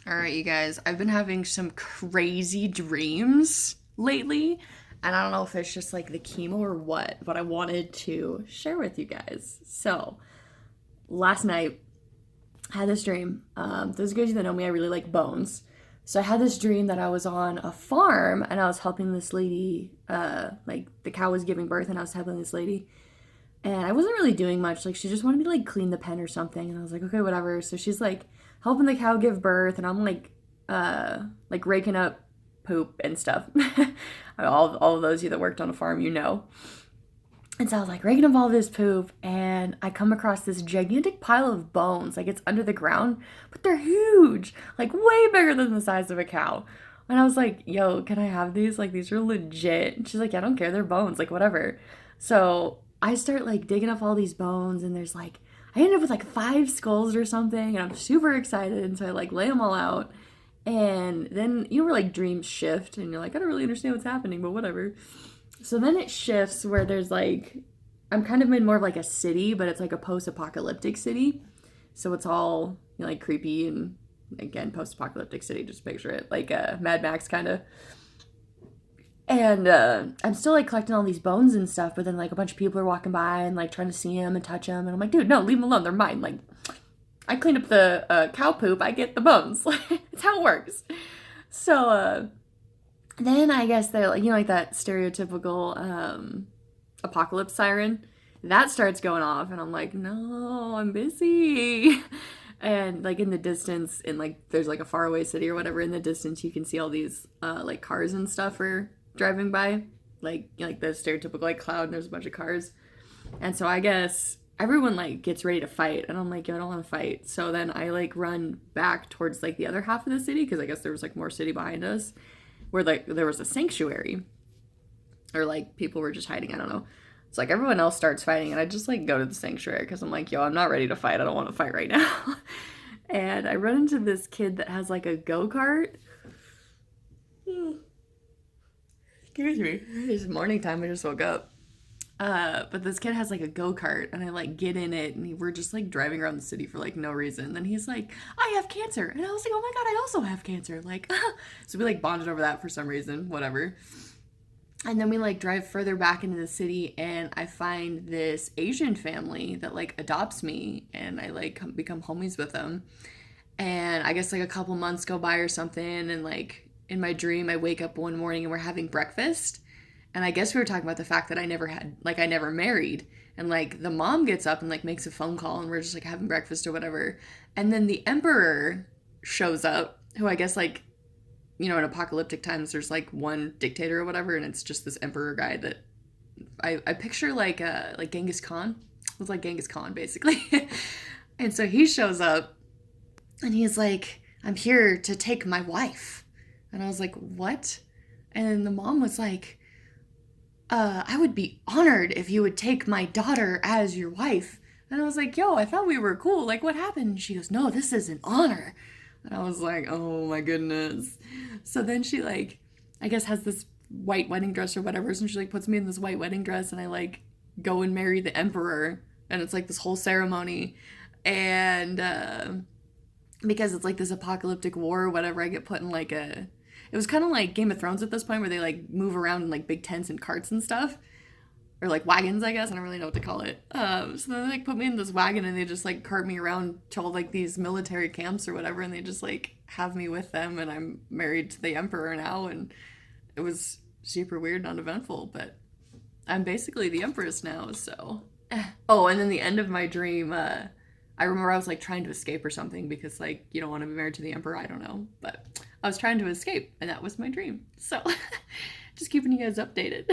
All right, you guys, I've been having some crazy dreams lately, and I don't know if it's just like the chemo or what, but I wanted to share with you guys. So, last night, I had this dream. Those of you guys that know me, I really like bones. So, I had this dream that I was on a farm and I was helping this lady, like the cow was giving birth, and I was helping this lady. And I wasn't really doing much. Like, she just wanted me to like clean the pen or something. And I was like, okay, whatever. So she's like helping the cow give birth, and I'm like raking up poop and stuff. all of those of you that worked on a farm, you know. And so I was like raking up all this poop, and I come across this gigantic pile of bones. Like, it's under the ground, but they're huge, like way bigger than the size of a cow. And I was like, yo, can I have these? Like, these are legit. And she's like, yeah, I don't care. They're bones, like, whatever. So I start like digging up all these bones, and there's like, I ended up with like five skulls or something, and I'm super excited. And so I like lay them all out. And then, you know, where like dreams shift, and you're like, I don't really understand what's happening, but whatever. So then it shifts where there's like, I'm kind of in more of like a city, but it's like a post-apocalyptic city. So it's all, you know, like creepy, and again, post-apocalyptic city, just picture it like Mad Max kind of. And I'm still like collecting all these bones and stuff, but then like a bunch of people are walking by and like trying to see them and touch them, and I'm like, dude, no, leave them alone. They're mine. Like, I cleaned up the cow poop, I get the bones. It's how it works. So then I guess they're like, you know, like that stereotypical apocalypse siren that starts going off, and I'm like, no, I'm busy. And like in the distance, in like there's like a faraway city or whatever, in the distance you can see all these like cars and stuff are driving by, like, you know, like the stereotypical like cloud, and there's a bunch of cars. And so I guess everyone like gets ready to fight, and I'm like, yo, I don't want to fight. So then I like run back towards like the other half of the city, because I guess there was like more city behind us, where like there was a sanctuary, or like people were just hiding, I don't know. It's like everyone else starts fighting, and I just like go to the sanctuary because I'm like, yo, I'm not ready to fight. I don't want to fight right now. And I run into this kid that has like a go-kart. Excuse me. It's morning time. I just woke up. But this kid has like a go-kart, and I like get in it, and we're just like driving around the city for like no reason. Then he's like, I have cancer. And I was like, oh my God, I also have cancer. Like, so we like bonded over that for some reason, whatever. And then we like drive further back into the city, and I find this Asian family that like adopts me, and I like become homies with them. And I guess like a couple months go by or something, and like in my dream I wake up one morning and we're having breakfast. And I guess we were talking about the fact that I never married. And like the mom gets up and like makes a phone call, and we're just like having breakfast or whatever. And then the emperor shows up, who I guess like, you know, in apocalyptic times there's like one dictator or whatever, and it's just this emperor guy that I picture like Genghis Khan. It was like Genghis Khan basically. And so he shows up, and he's like, I'm here to take my wife. And I was like, what? And the mom was like, I would be honored if you would take my daughter as your wife. And I was like, yo, I thought we were cool. Like, what happened? And she goes, no, this is an honor. And I was like, oh my goodness. So then she like, I guess has this white wedding dress or whatever. So she like puts me in this white wedding dress, and I like go and marry the emperor. And it's like this whole ceremony. And because it's like this apocalyptic war or whatever, I get put in like it was kind of like Game of Thrones at this point, where they like move around in like big tents and carts and stuff, or like wagons, I guess. I don't really know what to call it. So they like put me in this wagon, and they just like cart me around to all like these military camps or whatever, and they just like have me with them, and I'm married to the emperor now, and it was super weird, not eventful, but I'm basically the empress now. So, oh, and then the end of my dream, I remember I was like trying to escape or something, because like you don't want to be married to the emperor, I don't know, but I was trying to escape, and that was my dream. So, just keeping you guys updated.